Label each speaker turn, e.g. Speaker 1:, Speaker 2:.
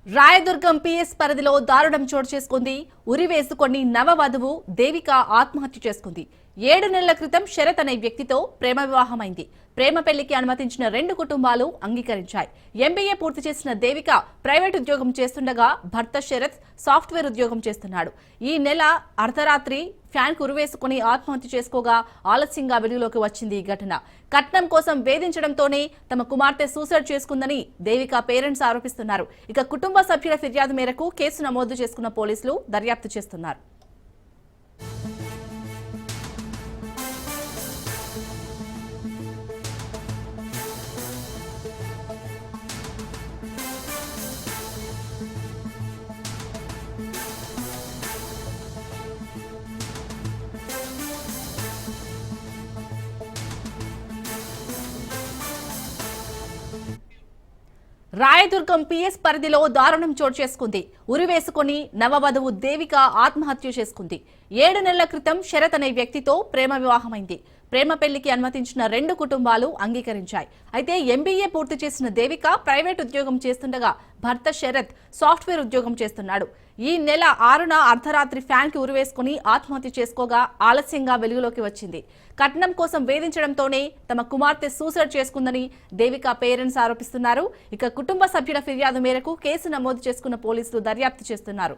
Speaker 1: Rayadurgam PS పరిధిలో దారుణం చోటు చేసుకుంది. ఉరి వేసుకొని నవవధువు దేవిక ఆత్మహత్య చేసుకుంది. 7 నెలల క్రితం శరత్ అనే వ్యక్తితో ప్రేమ వివాహమైంది. ప్రేమ పెళ్లికి అనుమతించిన 2 కుటుంబాలు అంగీకరించాయి. ఎంబీఏ పూర్తి చేసిన దేవిక ప్రైవేట్ ఉద్యోగం చేస్తుండగా భర్త శరత్ సాఫ్ట్వేర్ ఉద్యోగం చేస్తున్నాడు. ఈ నెల అర్ధరాత్రి ఫ్యాన్ కు ఉరివేసుకుని ఆత్మహత్య చేసుకోగా ఆలస్యంగా వెలుగులోకి వచ్చింది ఈ ఘటన. కట్నం కోసం వేధించడంతోనే తమ కుమార్తె సూసైడ్ చేసుకుందని దేవిక పేరెంట్స్ ఆరోపిస్తున్నారు. ఇక కుటుంబ సభ్యుల ఫిర్యాదు మేరకు కేసు నమోదు చేసుకున్న పోలీసులు దర్యాప్తు చేస్తున్నారు. రాయదుర్గం పిఎస్ పరిధిలో దారుణం చోటు చేసుకుంది. ఉరి వేసుకుని నవవధువు దేవిక ఆత్మహత్య చేసుకుంది. 7 నెలల క్రితం శరత్ అనే వ్యక్తితో ప్రేమ వివాహమైంది. ప్రేమ పెళ్లికి అనుమతించిన 2 కుటుంబాలు అంగీకరించాయి. అయితే ఎంబీఏ పూర్తి చేసిన దేవిక ప్రైవేట్ ఉద్యోగం చేస్తుండగా భర్త శరత్ సాఫ్ట్వేర్ ఉద్యోగం చేస్తున్నాడు. ఈ నెల 6న అర్ధరాత్రి ఫ్యాన్ కి ఉరివేసుకుని ఆత్మహత్య చేసుకోగా ఆలస్యంగా వెలుగులోకి వచ్చింది. కట్నం కోసం వేధించడంతోనే తమ కుమార్తె సూసైడ్ చేసుకుందని దేవిక పేరెంట్స్ ఆరోపిస్తున్నారు. ఇక కుటుంబ సభ్యుల ఫిర్యాదు మేరకు కేసు నమోదు చేసుకున్న పోలీసులు దర్యాప్తు చేస్తున్నారు.